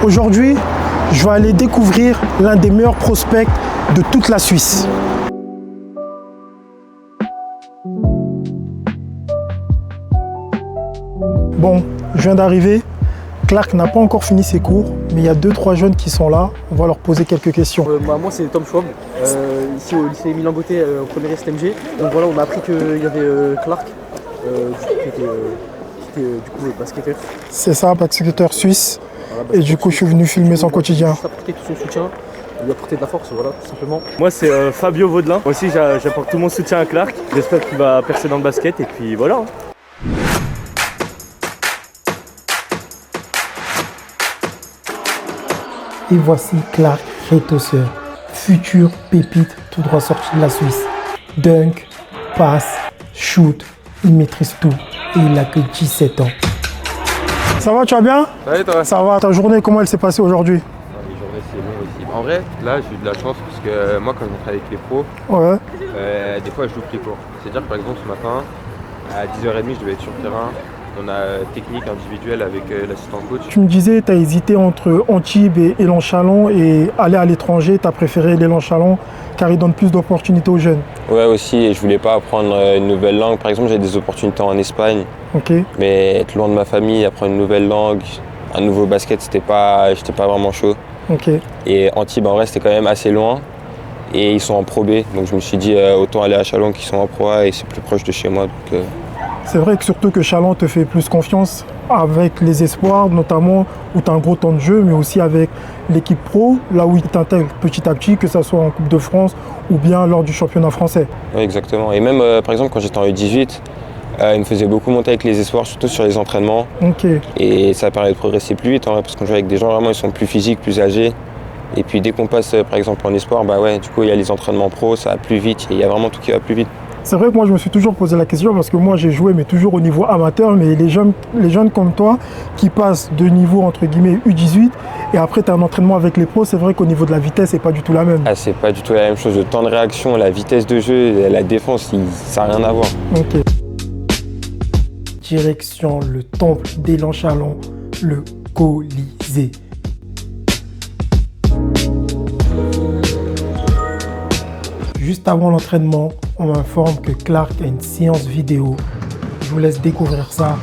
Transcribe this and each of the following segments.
Aujourd'hui, je vais aller découvrir l'un des meilleurs prospects de toute la Suisse. Bon, je viens d'arriver. Clark n'a pas encore fini ses cours, mais il y a 2-3 jeunes qui sont là. On va leur poser quelques questions. Moi, c'est Tom Schwab, ici au lycée Milan Gauthier, au premier STMG. Donc voilà, on m'a appris qu'il y avait Clark, qui était du coup basketteur. C'est ça, basketteur suisse. Voilà, et du coup, je suis venu filmer son quotidien. Juste apporter tout son soutien, lui apporter de la force, voilà, tout simplement. Moi, c'est Fabio Vaudelin. Moi aussi, j'apporte tout mon soutien à Clark. J'espère qu'il va percer dans le basket et puis voilà. Et voici Clark Retosser, futur pépite tout droit sorti de la Suisse. Dunk, passe, shoot, il maîtrise tout et il n'a que 17 ans. Ça va, tu vas bien? Salut toi. Ça va, ta journée, comment elle s'est passée aujourd'hui? Les journées c'est long aussi. En vrai, là j'ai eu de la chance parce que moi quand je travaille avec les pros, des fois je loupe les cours. C'est-à-dire par exemple ce matin, à 10h30 je devais être sur le terrain. On a technique individuelle avec l'assistant coach. Tu me disais, tu as hésité entre Antibes et Élan Chalon et aller à l'étranger, tu as préféré l'Élan Chalon car il donne plus d'opportunités aux jeunes. Ouais aussi, et je voulais pas apprendre une nouvelle langue. Par exemple, j'ai des opportunités en Espagne, mais être loin de ma famille, apprendre une nouvelle langue, un nouveau basket, j'étais pas vraiment chaud. Et Antibes en vrai c'était quand même assez loin et ils sont en Pro B, donc je me suis dit autant aller à Chalon qui sont en Pro A et c'est plus proche de chez moi. Donc, C'est vrai que surtout que Chalon te fait plus confiance avec les espoirs, notamment où tu as un gros temps de jeu, mais aussi avec l'équipe pro, là où il t'intègre petit à petit, que ce soit en Coupe de France ou bien lors du championnat français. Oui, exactement. Et même, par exemple, quand j'étais en U18, il me faisait beaucoup monter avec les espoirs, surtout sur les entraînements. Et ça permet de progresser plus vite, parce qu'on joue avec des gens vraiment, ils sont plus physiques, plus âgés. Et puis dès qu'on passe, par exemple, en espoir, du coup, il y a les entraînements pro, ça va plus vite, il y a vraiment tout qui va plus vite. C'est vrai que moi je me suis toujours posé la question parce que moi j'ai joué mais toujours au niveau amateur, mais les jeunes comme toi qui passent de niveau entre guillemets U18 et après tu as un entraînement avec les pros, c'est vrai qu'au niveau de la vitesse c'est pas du tout la même. Ah, c'est pas du tout la même chose, le temps de réaction, la vitesse de jeu, la défense, ça n'a rien à voir. Direction le temple d'Élan Chalon, le Colisée. Juste avant l'entraînement, on m'informe que Clark a une séance vidéo. Je vous laisse découvrir ça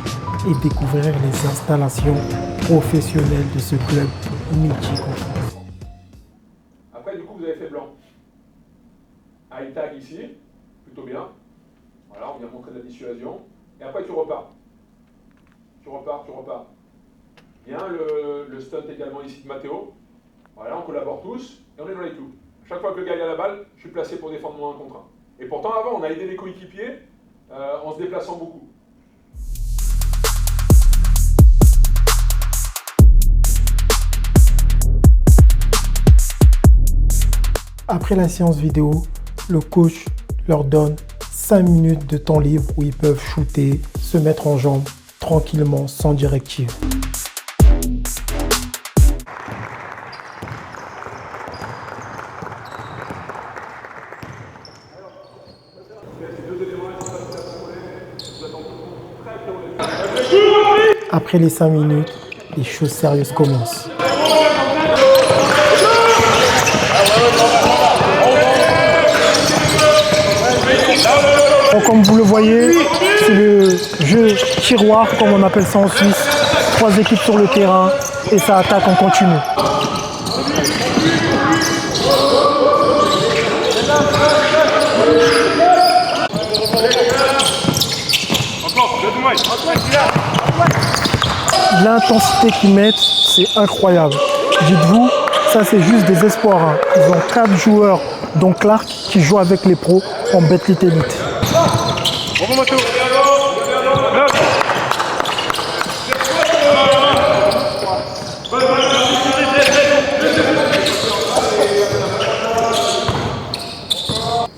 et découvrir les installations professionnelles de ce club mythique en France. Après, du coup, vous avez fait blanc. High tag ici, plutôt bien. Voilà, on vient montrer de la dissuasion. Et après, tu repars. Tu repars. Bien, le stunt également ici de Matteo. Voilà, on collabore tous et on est dans les clous. Chaque fois que le gars a la balle, je suis placé pour défendre mon 1 contre 1. Et pourtant, avant, on a aidé les coéquipiers en se déplaçant beaucoup. Après la séance vidéo, le coach leur donne 5 minutes de temps libre où ils peuvent shooter, se mettre en jambes tranquillement, sans directive. Après les 5 minutes, les choses sérieuses commencent. Donc, comme vous le voyez, c'est le jeu tiroir, comme on appelle ça en Suisse. 3 équipes sur le terrain et ça attaque en continu. L'intensité qu'ils mettent, c'est incroyable. Dites-vous, ça c'est juste des espoirs. Ils ont 4 joueurs, dont Clark, qui joue avec les pros en Betclic Elite.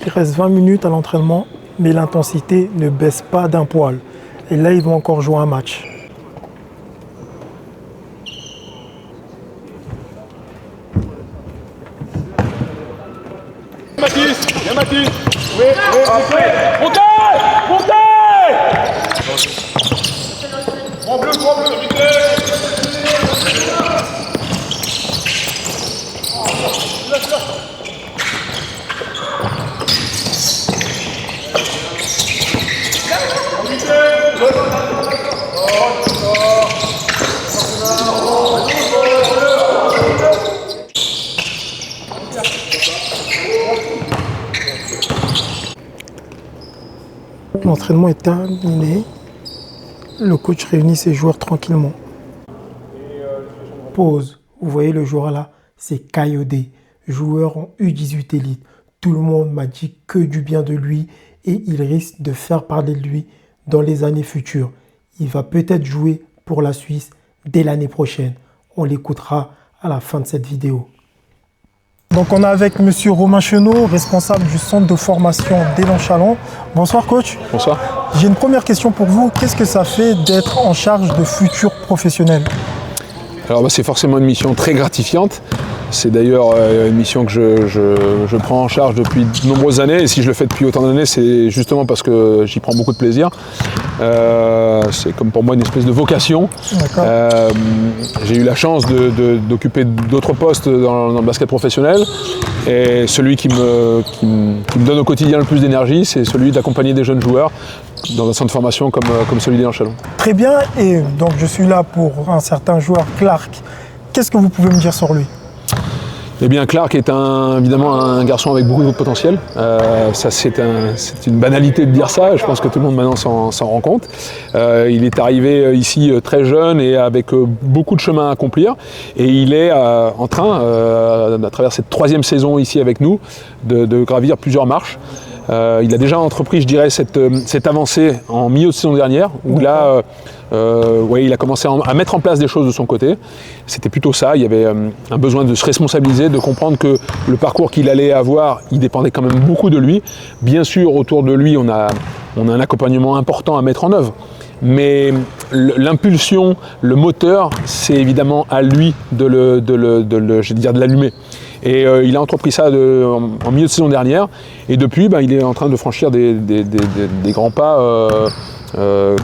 Il reste 20 minutes à l'entraînement, mais l'intensité ne baisse pas d'un poil. Et là, ils vont encore jouer un match. Mathis, oui, après, montez. Grand bleu, vitesse. L'entraînement est terminé. Le coach réunit ses joueurs tranquillement. Pause. Vous voyez le joueur là, c'est Kayode, joueur en U18 élite. Tout le monde m'a dit que du bien de lui et il risque de faire parler de lui dans les années futures. Il va peut-être jouer pour la Suisse dès l'année prochaine. On l'écoutera à la fin de cette vidéo. Donc on est avec monsieur Romain Chenot, responsable du centre de formation d'Élan Chalon. Bonsoir coach. Bonsoir. J'ai une première question pour vous. Qu'est-ce que ça fait d'être en charge de futurs professionnels? Alors c'est forcément une mission très gratifiante. C'est d'ailleurs une mission que je prends en charge depuis de nombreuses années. Et si je le fais depuis autant d'années, c'est justement parce que j'y prends beaucoup de plaisir. C'est comme pour moi une espèce de vocation. J'ai eu la chance d'occuper d'autres postes dans le basket professionnel. Et celui qui me donne au quotidien le plus d'énergie, c'est celui d'accompagner des jeunes joueurs dans un centre de formation comme celui d'Élan Chalon. Très bien. Et donc je suis là pour un certain joueur, Clark. Qu'est-ce que vous pouvez me dire sur lui? Eh bien, Clark est évidemment un garçon avec beaucoup de potentiel. Ça, c'est une banalité de dire ça. Je pense que tout le monde maintenant s'en rend compte. Il est arrivé ici très jeune et avec beaucoup de chemin à accomplir. Et il est en train, à travers cette 3e saison ici avec nous, de gravir plusieurs marches. Il a déjà entrepris, je dirais, cette avancée en milieu de saison dernière, où là, il a commencé à mettre en place des choses de son côté. C'était plutôt ça, il y avait un besoin de se responsabiliser, de comprendre que le parcours qu'il allait avoir, il dépendait quand même beaucoup de lui. Bien sûr, autour de lui, on a un accompagnement important à mettre en œuvre. Mais l'impulsion, le moteur, c'est évidemment à lui de l'allumer. Et il a entrepris ça en milieu de saison dernière. Et depuis, il est en train de franchir des grands pas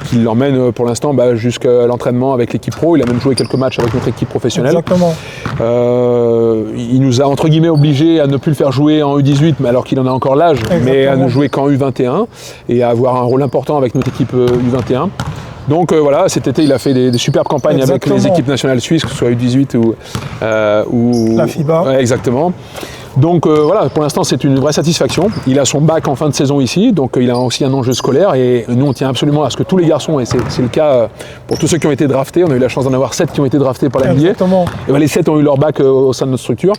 qui l'emmènent pour l'instant jusqu'à l'entraînement avec l'équipe pro. Il a même joué quelques matchs avec notre équipe professionnelle. Exactement. Il nous a entre guillemets obligés à ne plus le faire jouer en U18, mais alors qu'il en a encore l'âge, mais à ne jouer qu'en U21 et à avoir un rôle important avec notre équipe U21. Donc voilà, cet été il a fait des superbes campagnes avec les équipes nationales suisses, que ce soit U18 ou la FIBA. Ouais, exactement. Donc voilà, pour l'instant c'est une vraie satisfaction. Il a son bac en fin de saison ici, donc il a aussi un enjeu scolaire et nous on tient absolument à ce que tous les garçons, et c'est le cas pour tous ceux qui ont été draftés, on a eu la chance d'en avoir 7 qui ont été draftés par la NBA. Et les 7 ont eu leur bac au sein de notre structure,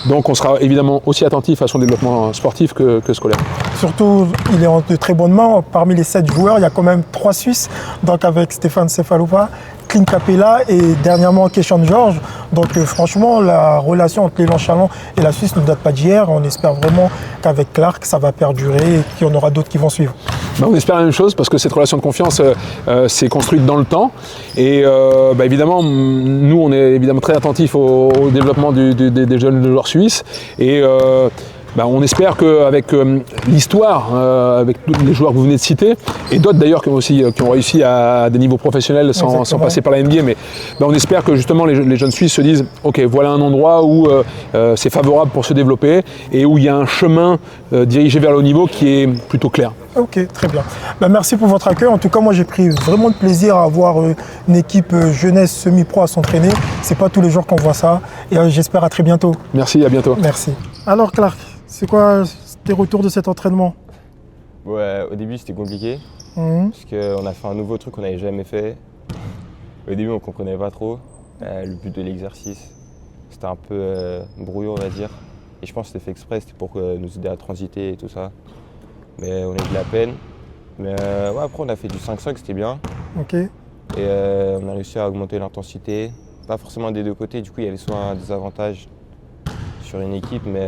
donc on sera évidemment aussi attentif à son développement sportif que scolaire. Surtout, il est en de très bonnes mains. Parmi les 7 joueurs, il y a quand même 3 Suisses, donc avec Stéphane Cefaloupa, Clint Capella et dernièrement Keishon George. Donc franchement, la relation entre l'Élan Chalon et la Suisse ne date pas d'hier. On espère vraiment qu'avec Clark, ça va perdurer et qu'il y en aura d'autres qui vont suivre. On espère la même chose parce que cette relation de confiance s'est construite dans le temps. Et évidemment, nous, on est évidemment très attentifs au développement des jeunes joueurs suisses. Et on espère qu'avec l'histoire, avec tous les joueurs que vous venez de citer, et d'autres d'ailleurs qui ont réussi à des niveaux professionnels sans passer par la NBA, mais on espère que justement les jeunes Suisses se disent « Ok, voilà un endroit où c'est favorable pour se développer et où il y a un chemin dirigé vers le haut niveau qui est plutôt clair. » Ok, très bien. Merci pour votre accueil. En tout cas, moi j'ai pris vraiment de plaisir à avoir une équipe jeunesse semi-pro à s'entraîner. C'est pas tous les jours qu'on voit ça. Et j'espère à très bientôt. Merci, à bientôt. Merci. Alors Clark, c'est quoi tes retours de cet entraînement? Ouais, au début c'était compliqué, parce qu'on a fait un nouveau truc qu'on n'avait jamais fait. Au début on ne comprenait pas trop le but de l'exercice. C'était un peu brouillon on va dire. Et je pense que c'était fait exprès, c'était pour nous aider à transiter et tout ça. Mais on a eu de la peine. Mais après on a fait du 5-5, c'était bien. Ok. Et on a réussi à augmenter l'intensité. Pas forcément des deux côtés, du coup il y avait souvent un désavantage sur une équipe, mais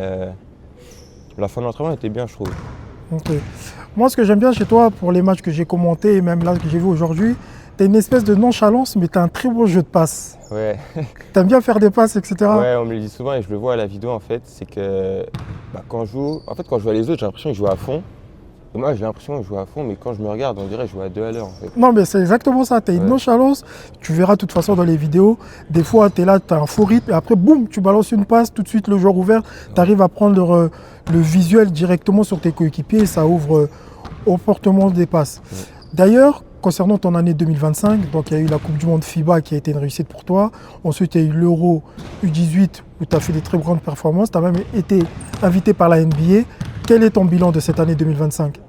la fin de l'entraînement était bien je trouve. Ok. Moi ce que j'aime bien chez toi pour les matchs que j'ai commentés et même là que j'ai vu aujourd'hui, tu as une espèce de nonchalance mais tu as un très beau jeu de passes. Ouais. Tu aimes bien faire des passes, etc. Ouais, on me le dit souvent et je le vois à la vidéo en fait, c'est que quand je joue à les autres j'ai l'impression qu'ils jouent à fond. Et moi j'ai l'impression que je joue à fond mais quand je me regarde on dirait que je joue à 2 à l'heure en fait. Non mais c'est exactement ça, tu as une nonchalance, tu verras de toute façon dans les vidéos, des fois tu es là, tu as un faux rythme et après boum, tu balances une passe, tout de suite le joueur ouvert, tu arrives à prendre le visuel directement sur tes coéquipiers et ça ouvre opportunément des passes. Ouais. D'ailleurs, concernant ton année 2025, donc il y a eu la Coupe du Monde FIBA qui a été une réussite pour toi. Ensuite, il y a eu l'Euro U18 où tu as fait des très grandes performances. Tu as même été invité par la NBA. Quel est ton bilan de cette année 2025 ?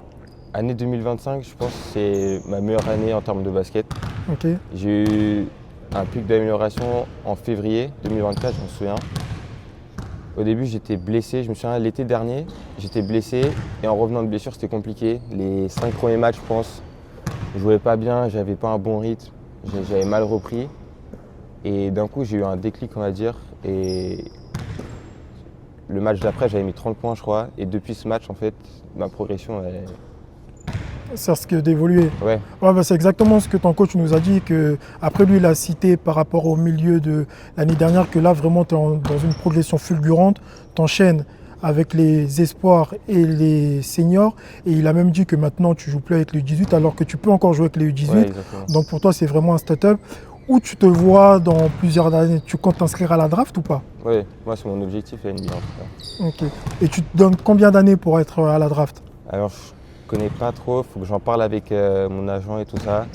Année 2025, je pense que c'est ma meilleure année en termes de basket. Ok. J'ai eu un pic d'amélioration en février 2024, je me souviens. Au début, j'étais blessé. Je me souviens, l'été dernier, j'étais blessé. Et en revenant de blessure, c'était compliqué. Les 5 premiers matchs, je pense, je jouais pas bien, j'avais pas un bon rythme. J'avais mal repris. Et d'un coup, j'ai eu un déclic, on va dire. Et le match d'après, j'avais mis 30 points, je crois. Et depuis ce match, en fait, ma progression, elle... Ça risque d'évoluer. Ouais. Ouais, bah, c'est exactement ce que ton coach nous a dit. Après lui, il a cité par rapport au milieu de l'année dernière que là, vraiment, tu es dans une progression fulgurante. Tu enchaînes avec les espoirs et les seniors. Et il a même dit que maintenant, tu ne joues plus avec les U18 alors que tu peux encore jouer avec les U18. Ouais, donc pour toi, c'est vraiment un start-up. Où tu te vois dans plusieurs années? Tu comptes t'inscrire à la draft ou pas? Oui, moi, c'est mon objectif, la NBA en tout cas. Ok. Et tu te donnes combien d'années pour être à la draft? Alors, je connais pas trop, il faut que j'en parle avec mon agent et tout ça.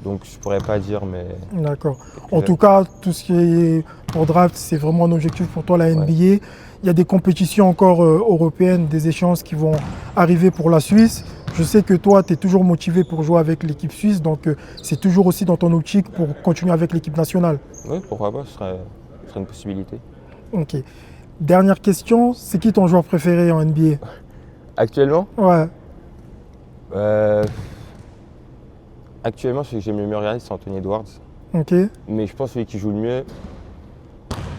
Donc je pourrais pas dire, mais... D'accord. En tout cas, tout ce qui est pour draft, c'est vraiment un objectif pour toi, la NBA. Ouais. Il y a des compétitions encore européennes, des échéances qui vont arriver pour la Suisse. Je sais que toi, tu es toujours motivé pour jouer avec l'équipe suisse, donc c'est toujours aussi dans ton optique pour continuer avec l'équipe nationale. Oui, pourquoi pas, ce serait une possibilité. Ok. Dernière question, c'est qui ton joueur préféré en NBA? Actuellement? Ouais. Actuellement, celui que j'aime le mieux regarder, c'est Anthony Edwards. Ok. Mais je pense que celui qui joue le mieux,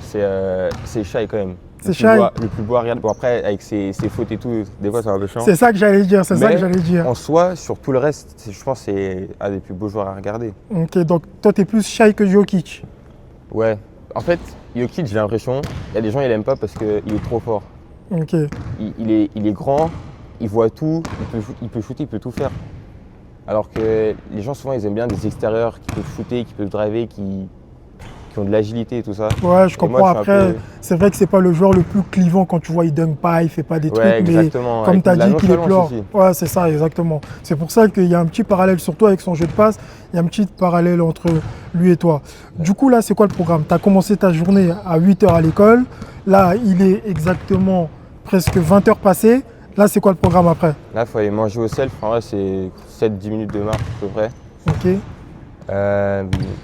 c'est Shai quand même. C'est Shai. Le plus beau à regarder. Bon, après, avec ses fautes et tout, des fois, c'est un peu chiant. C'est ça que j'allais dire, En soi, sur tout le reste, je pense que c'est un des plus beaux joueurs à regarder. Ok, donc toi, tu es plus Shai que Jokic? Ouais. En fait, Jokic, j'ai l'impression, il y a des gens, ils l'aiment pas parce qu'il est trop fort. Ok. Il est grand, il voit tout, il peut shooter, il peut tout faire. Alors que les gens, souvent, ils aiment bien des extérieurs qui peuvent shooter, qui peuvent driver, qui ont de l'agilité et tout ça. Ouais, je comprends. Moi, après, c'est vrai que c'est pas le joueur le plus clivant quand tu vois, il dunk pas, il fait pas des trucs. Exactement. Mais comme tu as dit qu'il est plore. Ouais, c'est ça, exactement. C'est pour ça qu'il y a un petit parallèle, surtout avec son jeu de passe, il y a un petit parallèle entre lui et toi. Du coup, là, c'est quoi le programme? Tu as commencé ta journée à 8 h à l'école. Là, il est exactement presque 20 h passées. Là, c'est quoi le programme après? Là, il faut aller manger au self. En vrai, c'est 7-10 minutes de marche à peu près. Ok.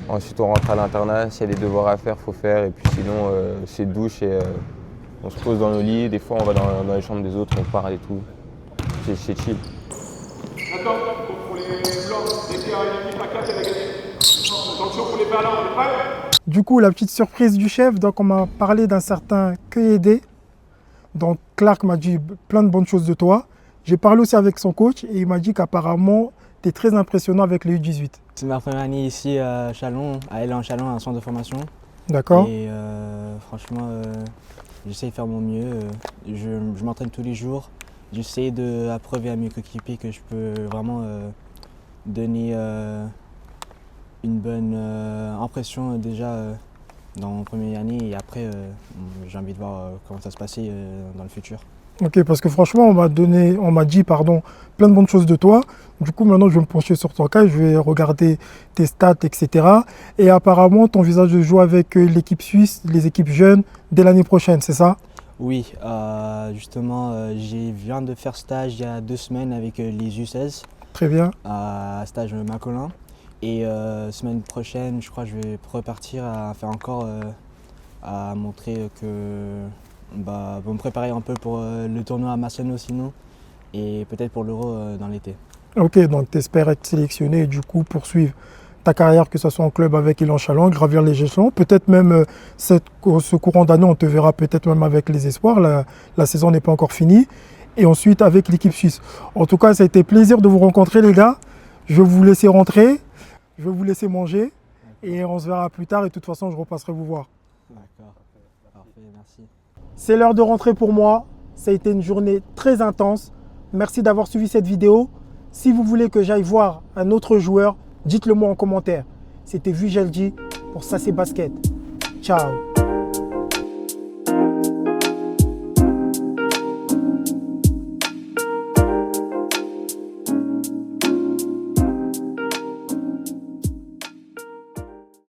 Ensuite, on rentre à l'internat. S'il y a des devoirs à faire, il faut faire. Et puis sinon, c'est douche et on se pose dans nos lits. Des fois, on va dans les chambres des autres, on parle et tout. C'est chill. Attends, pour les blancs, dès qu'il y a une équipe à 4, elle a gagné. Attention pour les ballons, on est prêts? Du coup, la petite surprise du chef, donc on m'a parlé d'un certain Keyede. Donc Clark m'a dit plein de bonnes choses de toi. J'ai parlé aussi avec son coach et il m'a dit qu'apparemment, tu es très impressionnant avec les U18. C'est ma première année ici à Châlons, à Élan Châlons, un centre de formation. D'accord. Et franchement, j'essaie de faire mon mieux. Je m'entraîne tous les jours. J'essaie d'approuver à mes coéquipiers que je peux vraiment donner une bonne impression déjà dans mon première année. Et après, j'ai envie de voir comment ça se passait dans le futur. Ok, parce que franchement, on m'a dit plein de bonnes choses de toi. Du coup, maintenant, je vais me pencher sur ton cas, je vais regarder tes stats, etc. Et apparemment, ton envisages de jouer avec l'équipe suisse, les équipes jeunes, dès l'année prochaine, c'est ça? Oui, justement, je viens de faire stage il y a 2 semaines avec les U16. Très bien. Stage Macolin. Et semaine prochaine, je crois que je vais repartir à faire encore, à montrer que... pour me préparer un peu pour le tournoi à Masseno sinon et peut-être pour l'Euro dans l'été. Ok, donc tu espères être sélectionné et du coup poursuivre ta carrière, que ce soit en club avec Élan Châlons, gravir les échelons. Peut-être même ce courant d'année, on te verra peut-être même avec les espoirs. La saison n'est pas encore finie. Et ensuite avec l'équipe suisse. En tout cas, ça a été plaisir de vous rencontrer les gars. Je vais vous laisser rentrer, je vais vous laisser manger et on se verra plus tard et de toute façon je repasserai vous voir. D'accord, parfait, merci. C'est l'heure de rentrer pour moi. Ça a été une journée très intense. Merci d'avoir suivi cette vidéo. Si vous voulez que j'aille voir un autre joueur, dites-le moi en commentaire. C'était Vujelji pour Ça c'est Basket. Ciao.